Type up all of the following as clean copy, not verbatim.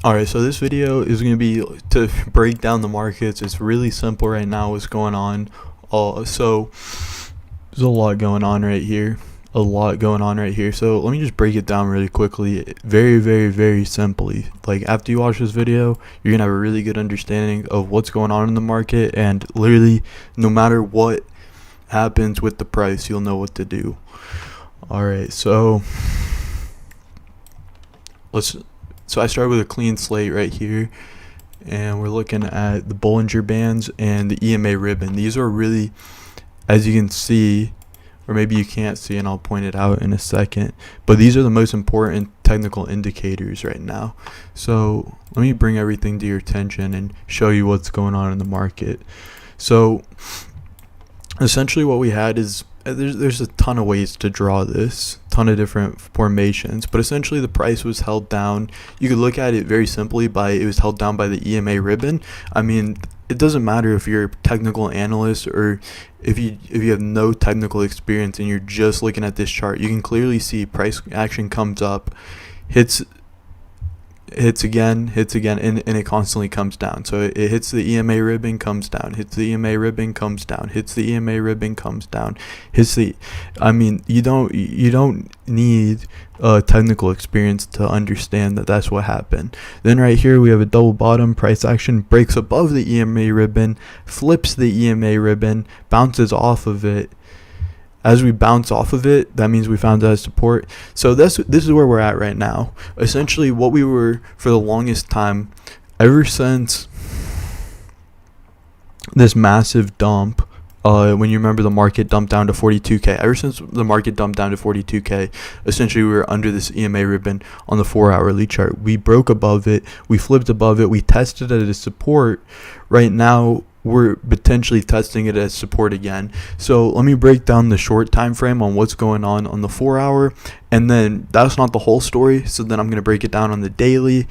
Alright, so this video is going to be to break down the markets. It's really simple right now what's going on. So there's a lot going on right here. So let me just break it down really quickly. Very, very, very simply. Like, after you watch this video, you're going to have a really good understanding of what's going on in the market. And literally, no matter what happens with the price, you'll know what to do. Alright, so I started with a clean slate right here, and we're looking at the Bollinger Bands and the EMA ribbon. These are really, as you can see, or maybe you can't see, and I'll point it out in a second, but these are the most important technical indicators right now. So let me bring everything to your attention and show you what's going on in the market. So essentially what we had is there's a ton of ways to draw this, ton of different formations, but essentially the price was held down. You could look at it very simply by it was held down by the EMA ribbon. I mean, it doesn't matter if you're a technical analyst or if you have no technical experience and you're just looking at this chart. You can clearly see price action comes up, hits again, and it constantly comes down. So it hits the EMA ribbon, comes down, hits the EMA ribbon, comes down, hits the EMA ribbon, comes down, I mean, you don't need technical experience to understand that that's what happened. Then right here we have a double bottom. Price action breaks above the EMA ribbon, flips the EMA ribbon, bounces off of it. As we bounce off of it, that means we found that support. So this is where we're at right now. Essentially what we were for the longest time, ever since this massive dump, when you remember the market dumped down to 42K, ever since the market dumped down to 42K, essentially we were under this EMA ribbon on the 4-hourly chart. We broke above it, we flipped above it, we tested it as support. Right now we're potentially testing it as support again. So let me break down the short time frame on what's going on the 4-hour, and then that's not the whole story, so then I'm going to break it down on the daily.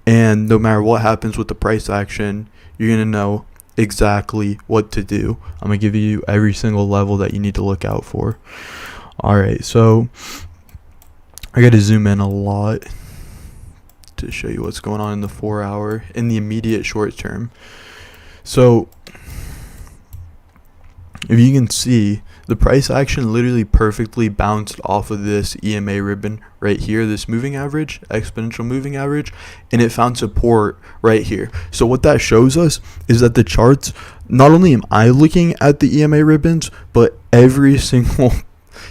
And no matter what happens with the price action, you're going to know exactly what to do. I'm going to give you every single level that you need to look out for. Alright, so I got to zoom in a lot to show you what's going on in the 4-hour in the immediate short term. So if you can see, the price action literally perfectly bounced off of this EMA ribbon right here, this moving average, exponential moving average, and it found support right here. So what that shows us is that the charts, not only am I looking at the EMA ribbons, but every single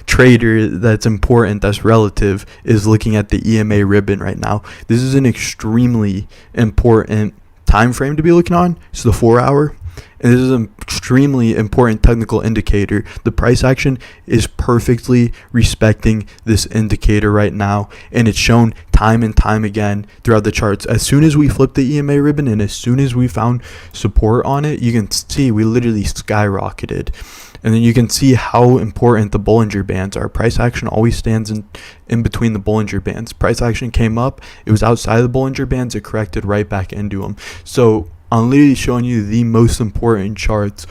trader that's important, that's relative, is looking at the EMA ribbon right now. This is an extremely important time frame to be looking on. It's the 4-hour, and this is an extremely important technical indicator. The price action is perfectly respecting this indicator right now, and it's shown time and time again throughout the charts. As soon as we flip the EMA ribbon and as soon as we found support on it, you can see we literally skyrocketed. And then you can see how important the Bollinger Bands are. Price action always stands in between the Bollinger Bands. Price action came up, it was outside of the Bollinger Bands, it corrected right back into them. So I'm literally showing you the most important charts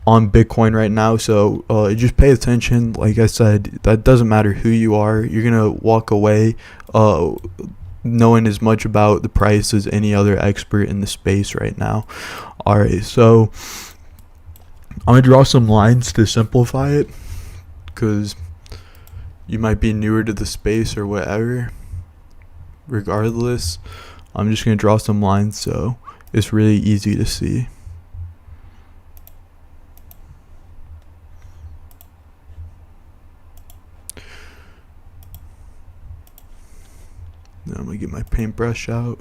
on Bitcoin right now. So just pay attention. Like I said, that doesn't matter who you are. You're going to walk away knowing as much about the price as any other expert in the space right now. Alright, so I'm going to draw some lines to simplify it, because you might be newer to the space or whatever. Regardless, I'm just going to draw some lines so it's really easy to see. Then I'm going to get my paintbrush out.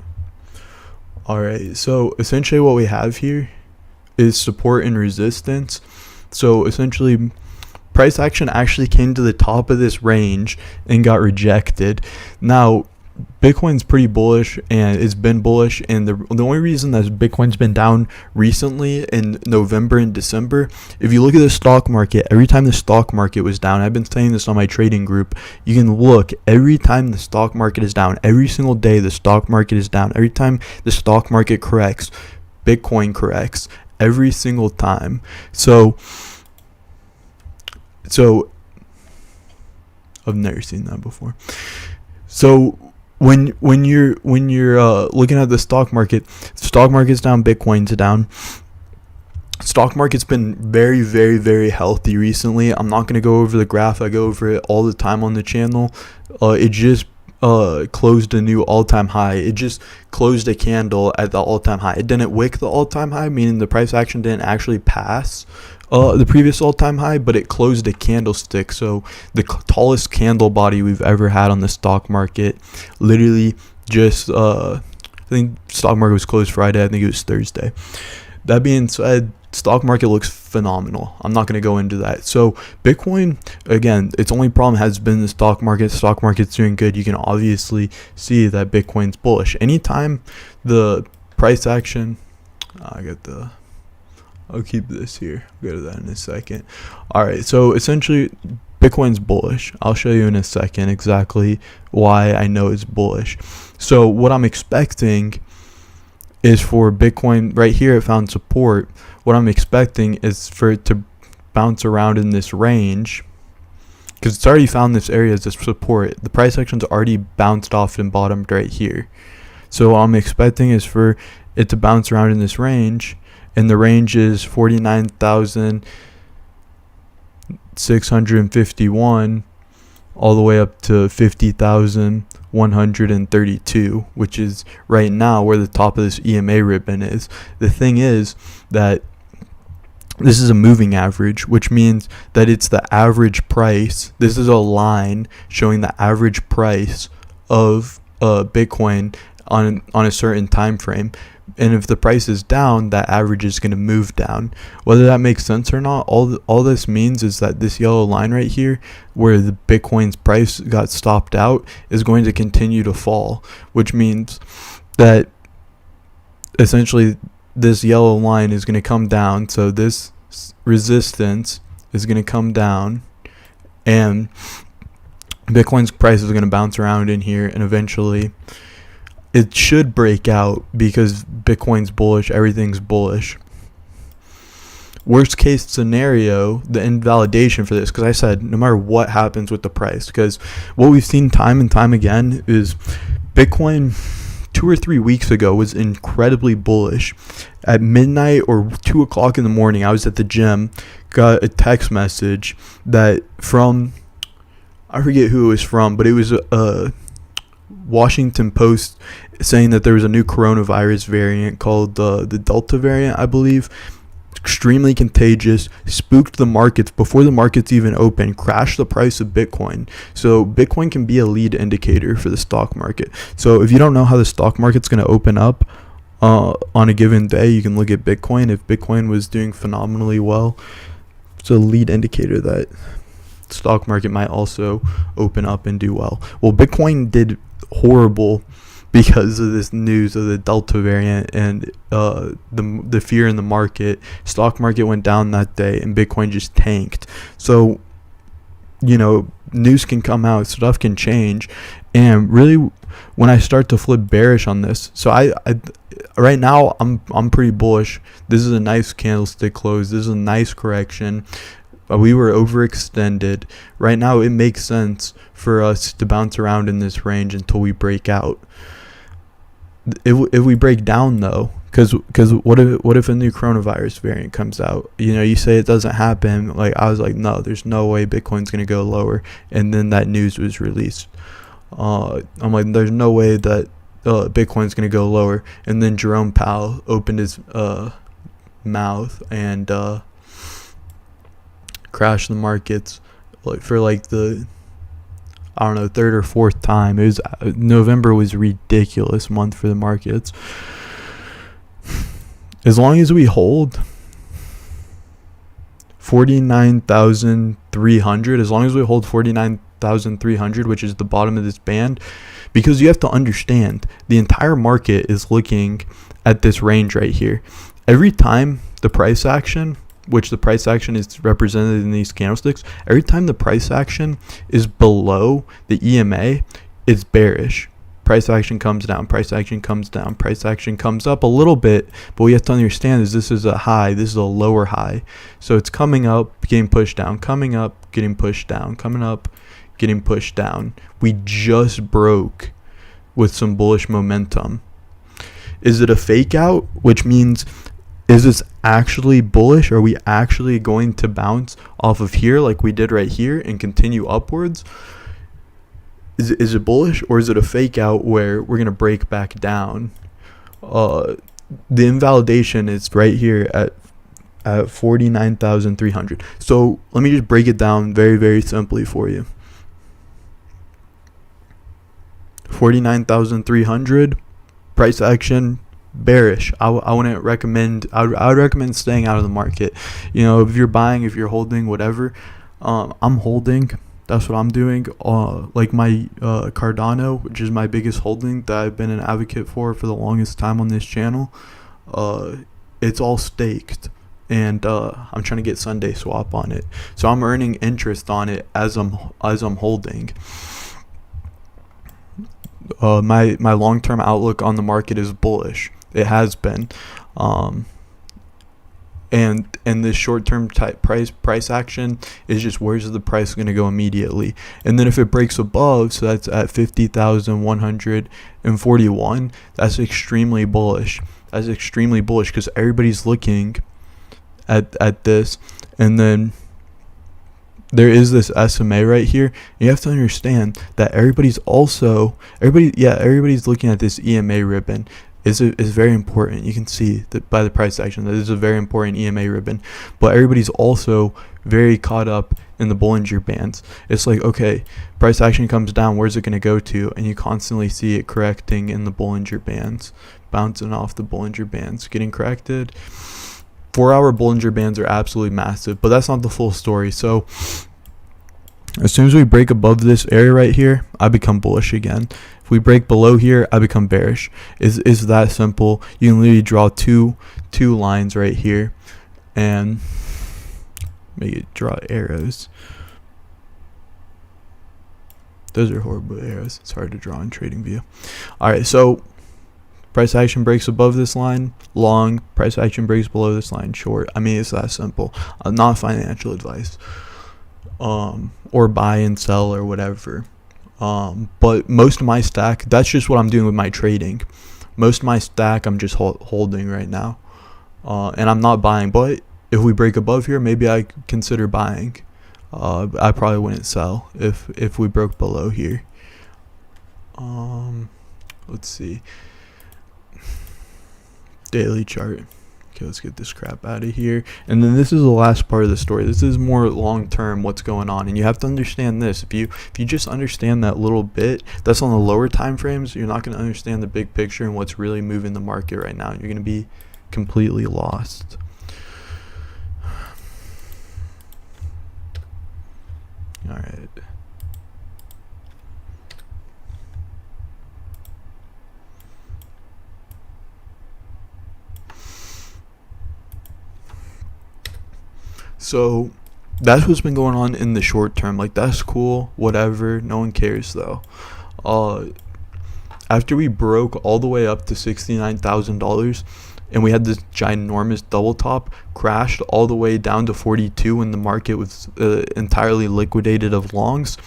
Alright, so essentially what we have here is support and resistance. So essentially price action actually came to the top of this range and got rejected. Now Bitcoin's pretty bullish, and it's been bullish, and the only reason that Bitcoin's been down recently in November and December, if you look at the stock market, every time the stock market was down, I've been saying this on my trading group, you can look, every time the stock market is down, every single day the stock market is down, every time the stock market corrects, Bitcoin corrects, every single time. So I've never seen that before. So when you're looking at the stock market's down, Bitcoin's down. Stock market's been very, very, very healthy recently. I'm not going to go over the graph. I go over it all the time on the channel. It just closed a new all-time high. It just closed a candle at the all-time high. It didn't wick the all-time high, meaning the price action didn't actually pass the previous all-time high, but it closed a candlestick. So the tallest candle body we've ever had on the stock market. Literally just I think stock market was closed Friday. I think it was Thursday. That being said, stock market looks phenomenal. I'm not going to go into that. So Bitcoin, again, its only problem has been the stock market. Stock market's doing good. You can obviously see that Bitcoin's bullish. Anytime the price action, I'll keep this here. I'll go to that in a second. All right. So essentially, Bitcoin's bullish. I'll show you in a second exactly why I know it's bullish. So what I'm expecting is for Bitcoin right here, it found support. What I'm expecting is for it to bounce around in this range, because it's already found this area as a support. The price action's already bounced off and bottomed right here. So what I'm expecting is for it to bounce around in this range, and the range is 49,651 all the way up to 50,132, which is right now where the top of this EMA ribbon is. The thing is that this is a moving average, which means that it's the average price. This is a line showing the average price of Bitcoin on a certain time frame. And if the price is down, that average is going to move down. Whether that makes sense or not, all this means is that this yellow line right here, where the Bitcoin's price got stopped out, is going to continue to fall, which means that essentially this yellow line is going to come down. So this resistance is going to come down, and Bitcoin's price is going to bounce around in here, and eventually it should break out because Bitcoin's bullish, everything's bullish. Worst case scenario, the invalidation for this, because I said no matter what happens with the price, because what we've seen time and time again is Bitcoin 2 or 3 weeks ago was incredibly bullish. At midnight or 2 o'clock in the morning, I was at the gym, got a text message that from, I forget who it was from, but it was a Washington Post saying that there was a new coronavirus variant called the Delta variant, I believe. Extremely contagious, spooked the markets before the markets even opened, crashed the price of Bitcoin. So Bitcoin can be a lead indicator for the stock market. So if you don't know how the stock market's going to open up on a given day, you can look at Bitcoin. If Bitcoin was doing phenomenally well, it's a lead indicator that the stock market might also open up and do well. Well, Bitcoin did horrible because of this news of the Delta variant and the fear in the market. Stock market went down that day and Bitcoin just tanked. So, news can come out, stuff can change, and really when I start to flip bearish on this, so I right now I'm pretty bullish. This is a nice candlestick close. This is a nice correction. We were overextended. Right now it makes sense for us to bounce around in this range until we break out. If we break down though, because what if a new coronavirus variant comes out? You say it doesn't happen. Like, I was like, no, there's no way Bitcoin's gonna go lower. And then that news was released. I'm like, there's no way that Bitcoin's gonna go lower. And then Jerome Powell opened his mouth and crashed the markets for the, I don't know, third or fourth time. It was November was a ridiculous month for the markets. As long as we hold 49,300, as long as we hold 49,300, which is the bottom of this band, because you have to understand the entire market is looking at this range right here. Every time the price action, which the price action is represented in these candlesticks, every time the price action is below the EMA, it's bearish. Price action comes down, price action comes down, price action comes up a little bit, but what you have to understand is this is a high, this is a lower high. So it's coming up, getting pushed down, coming up, getting pushed down, coming up, getting pushed down. We just broke with some bullish momentum. Is it a fake out, which means is this actually bullish? Are we actually going to bounce off of here like we did right here and continue upwards? Is it bullish, or is it a fake out where we're going to break back down? The invalidation is right here at 49,300. So let me just break it down very, very simply for you. 49,300 price action bearish. I wouldn't recommend. I would recommend staying out of the market. You know, if you're buying, if you're holding, whatever. I'm holding. That's what I'm doing. Like my Cardano, which is my biggest holding that I've been an advocate for the longest time on this channel. It's all staked, and I'm trying to get Sunday swap on it. So I'm earning interest on it as I'm holding. My long-term outlook on the market is bullish. It has been, and this short-term type price action is just where's the price going to go immediately, and then if it breaks above, so that's at 50,141. That's extremely bullish. That's extremely bullish because everybody's looking at this, and then there is this SMA right here. You have to understand that everybody's looking at this EMA ribbon. Is very important. You can see that by the price action that is a very important EMA ribbon, but everybody's also very caught up in the Bollinger Bands. It's like, okay, price action comes down, where's it going to go to? And you constantly see it correcting in the Bollinger Bands, bouncing off the Bollinger Bands, getting corrected. 4-hour Bollinger Bands are absolutely massive, but that's not the full story. So as soon as we break above this area right here, I become bullish again. If we break below here, I become bearish. Is that simple? You can literally draw two lines right here and make it draw arrows. Those are horrible arrows. It's hard to draw in TradingView. Alright, so price action breaks above this line, long. Price action breaks below this line, short. I mean, it's that simple. Not financial advice. Or buy and sell or whatever. But most of my stack, that's just what I'm doing with my trading. Most of my stack, I'm just holding right now. And I'm not buying. But if we break above here, maybe I consider buying. I probably wouldn't sell if we broke below here. Let's see. Daily chart. Okay, let's get this crap out of here. And then this is the last part of the story. This is more long term what's going on, and you have to understand this. If you just understand that little bit that's on the lower time frames, you're not going to understand the big picture and what's really moving the market right now. You're going to be completely lost. All right. So that's what's been going on in the short term. Like, that's cool, whatever, no one cares though. After we broke all the way up to $69,000 and we had this ginormous double top, crashed all the way down to 42 when the market was entirely liquidated of longs,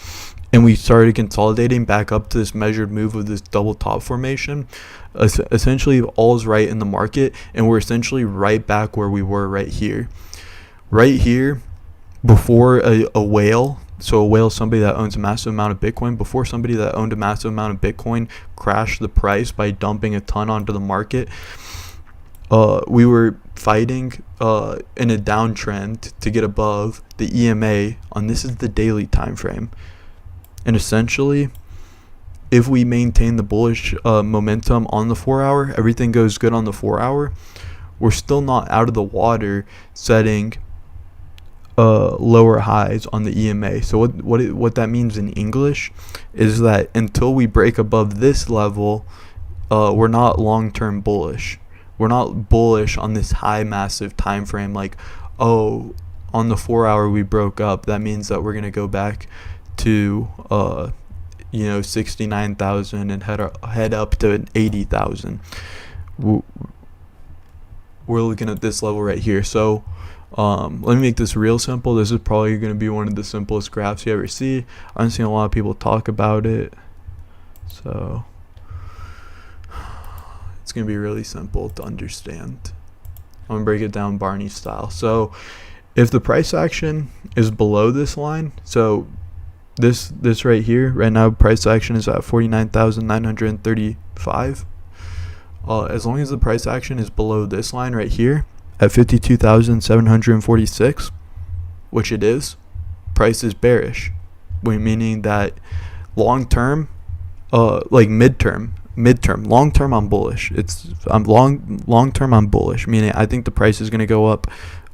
and we started consolidating back up to this measured move of this double top formation. Essentially all's right in the market, and we're essentially right back where we were right here. Right here, before a whale, so a whale is somebody that owns a massive amount of Bitcoin, before somebody that owned a massive amount of Bitcoin crashed the price by dumping a ton onto the market, we were fighting in a downtrend to get above the EMA on, this is the daily time frame. And essentially, if we maintain the bullish momentum on the 4-hour, everything goes good on the 4-hour, we're still not out of the water setting lower highs on the EMA. So what that means in English is that until we break above this level, we're not long-term bullish. We're not bullish on this high massive time frame, like, oh, on the 4-hour we broke up, that means that we're going to go back to 69,000 and head up to 80,000. We're looking at this level right here. So let me make this real simple. This is probably going to be one of the simplest graphs you ever see. I'm seeing a lot of people talk about it. So going to be really simple to understand. I'm going to break it down Barney style. So if the price action is below this line, so this right here, right now price action is at 49,935. As long as the price action is below this line right here at 52,746, which it is, price is bearish, meaning that long term, like midterm, long term I'm bullish. Long term I'm bullish, meaning I think the price is going to go up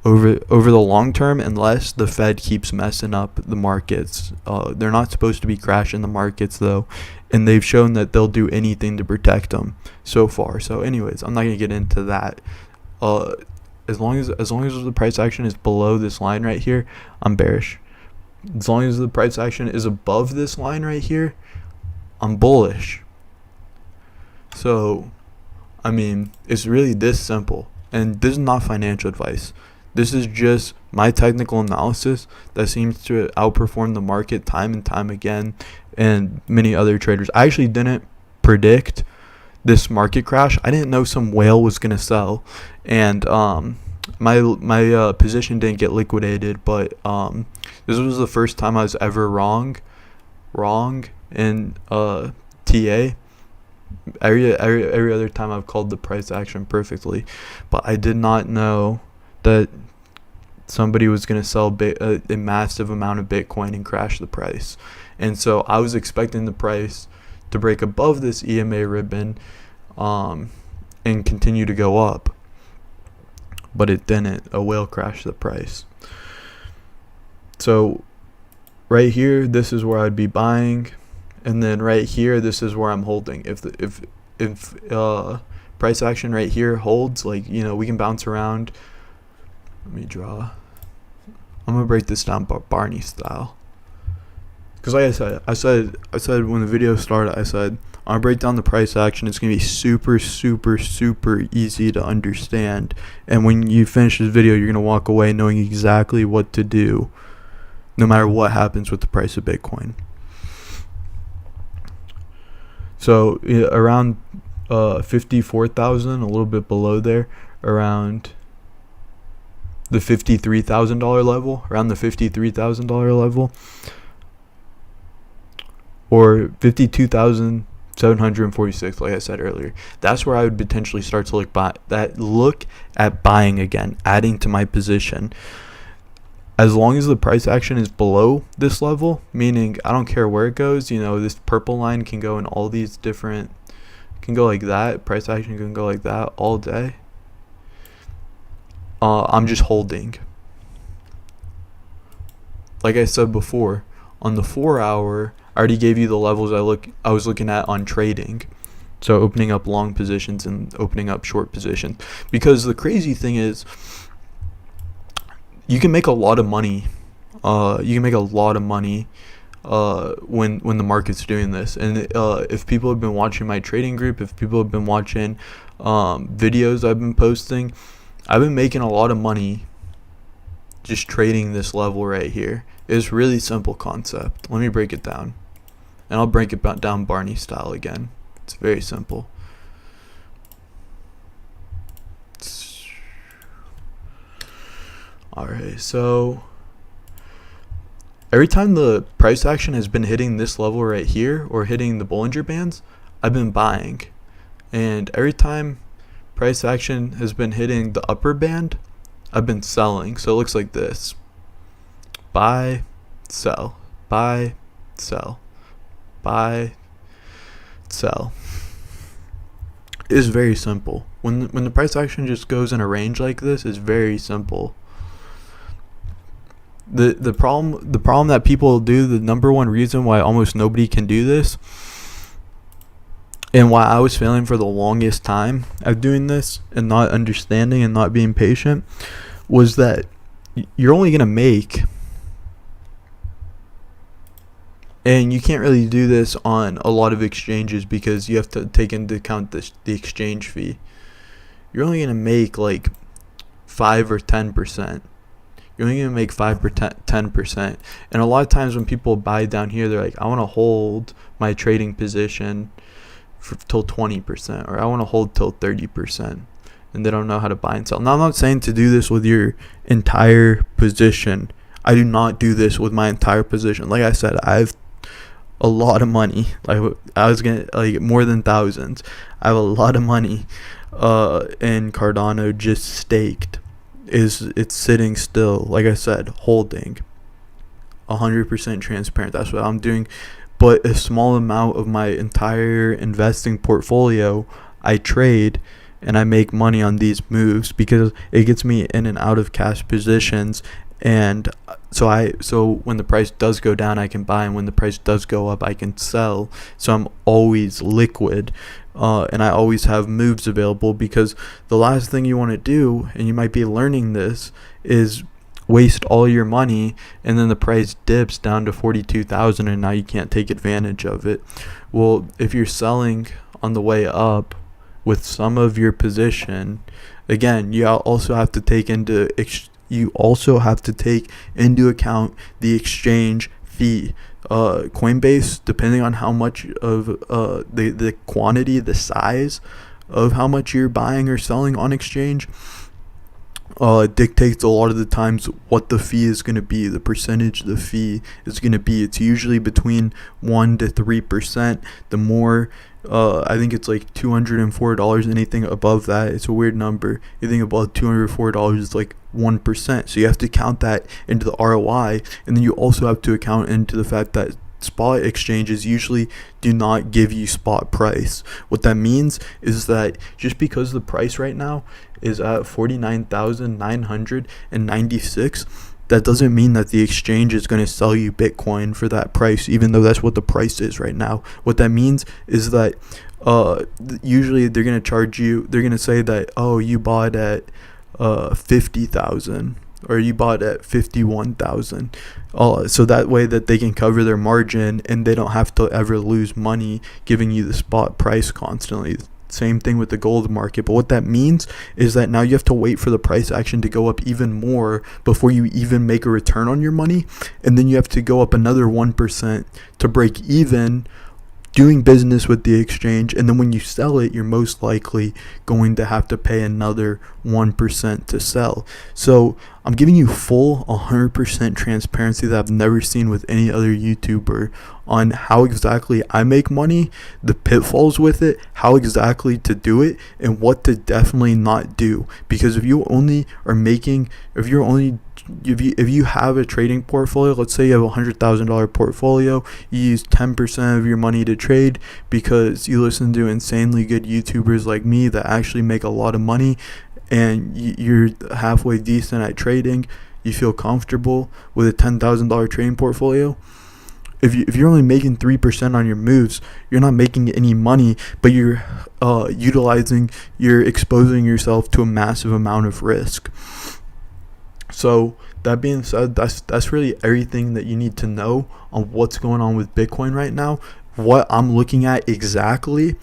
over the long term unless the Fed keeps messing up the markets. They're not supposed to be crashing the markets though, and they've shown that they'll do anything to protect them so far. So anyways, I'm not going to get into that. As long as the price action is below this line right here, I'm bearish. As long as the price action is above this line right here, I'm bullish. So I mean, it's really this simple, and this is not financial advice. This is just my technical analysis that seems to outperform the market time and time again, and many other traders. I actually didn't predict this market crash. I didn't know some whale was gonna sell, and my position didn't get liquidated. But this was the first time I was ever wrong in TA. Every other time I've called the price action perfectly, but I did not know that somebody was going to sell a massive amount of Bitcoin and crash the price. And so I was expecting the price to break above this EMA ribbon and continue to go up, but it didn't. A whale crashed the price. So right here, this is where I'd be buying, and then right here, this is where I'm holding. If price action right here holds, like, you know, we can bounce around. Let me draw. I'm gonna break this down Barney style, because like I said when the video started, I said I'm gonna break down the price action. It's gonna be super easy to understand, and when you finish this video, you're gonna walk away knowing exactly what to do, no matter what happens with the price of Bitcoin. So around 54,000, a little bit below there, around the $53,000 level, around the $53,000 level, or 52,746, like I said earlier. That's where I would potentially start to look at buying again, adding to my position. As long as the price action is below this level, meaning I don't care where it goes, you know, this purple line can go in all these different, can go like that, price action can go like that all day. I'm just holding. Like I said before, on the 4 hour, I already gave you the levels I was looking at on trading. So opening up long positions and opening up short positions. Because the crazy thing is, you can make a lot of money. When the market's doing this. And if people have been watching my trading group, if people have been watching videos I've been posting, I've been making a lot of money just trading this level right here. It's really simple concept. Let me break it down, and I'll break it down Barney style again. It's very simple. Alright, so every time the price action has been hitting this level right here, or hitting the Bollinger Bands, I've been buying. And every time price action has been hitting the upper band, I've been selling. So it looks like this: buy, sell, buy, sell, buy, sell. It's very simple. When the price action just goes in a range like this, it's very simple. The problem that people do, the number one reason why almost nobody can do this, and why I was failing for the longest time at doing this and not understanding and not being patient, was that you're only gonna make, and you can't really do this on a lot of exchanges because you have to take into account the exchange fee. You're only gonna make like 5 or 10%. You're only gonna make 5 or 10%. And a lot of times when people buy down here, they're like, I want to hold my trading position till 20%, or I want to hold till 30%, and they don't know how to buy and sell. Now, I'm not saying to do this with your entire position. I do not do this with my entire position. Like I said, I have a lot of money. Like I was gonna like more than thousands. I have a lot of money in Cardano just staked. It's sitting still, like I said, holding 100% transparent. That's what I'm doing. But a small amount of my entire investing portfolio I trade, and I make money on these moves because it gets me in and out of cash positions. And so when the price does go down, I can buy, and when the price does go up, I can sell. So I'm always liquid, and I always have moves available, because the last thing you want to do, and you might be learning this, is waste all your money and then the price dips down to 42,000 and now you can't take advantage of it. Well, if you're selling on the way up with some of your position, again, you also have to take into account the exchange fee. Coinbase, depending on how much of the quantity, the size of how much you're buying or selling on exchange, dictates a lot of the times what the fee is going to be, the percentage the fee is going to be. It's usually between 1 to 3%. The more, I think it's like $204. Anything above that, it's a weird number. Anything above $204 is like 1%. So you have to count that into the ROI, and then you also have to account into the fact that spot exchanges usually do not give you spot price. What that means is that just because the price right now is at 49,996, that doesn't mean that the exchange is going to sell you Bitcoin for that price, even though that's what the price is right now. What that means is that usually they're going to charge you, they're going to say that, oh, you bought at 50,000 or you bought at 51,000. So that way that they can cover their margin and they don't have to ever lose money giving you the spot price constantly. Same thing with the gold market. But what that means is that now you have to wait for the price action to go up even more before you even make a return on your money. And then you have to go up another 1% to break even doing business with the exchange. And then when you sell it, you're most likely going to have to pay another 1% to sell. So I'm giving you full 100% transparency that I've never seen with any other YouTuber on how exactly I make money, the pitfalls with it, how exactly to do it, and what to definitely not do. Because if you have a trading portfolio, let's say you have $100,000 portfolio, you use 10% of your money to trade because you listen to insanely good YouTubers like me that actually make a lot of money, and you're halfway decent at trading, you feel comfortable with a $10,000 trading portfolio. If you're only making 3% on your moves, you're not making any money, but you're exposing yourself to a massive amount of risk. So that being said, that's really everything that you need to know on what's going on with Bitcoin right now, what I'm looking at exactly,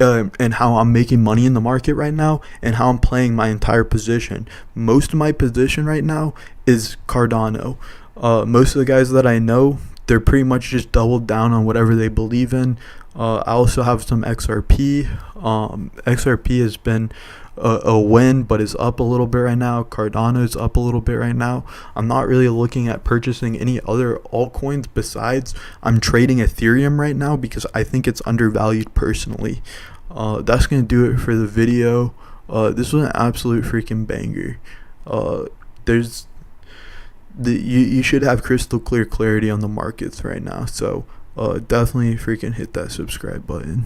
and how I'm making money in the market right now, and how I'm playing my entire position. Most of my position right now is Cardano. Most of the guys that I know, they're pretty much just doubled down on whatever they believe in. I also have some XRP. XRP has been a win, but is up a little bit right now. Cardano is up a little bit right now. I'm not really looking at purchasing any other altcoins besides I'm trading Ethereum right now because I think it's undervalued personally. That's going to do it for the video. This was an absolute freaking banger. You should have crystal clear clarity on the markets right now. So definitely freaking hit that subscribe button.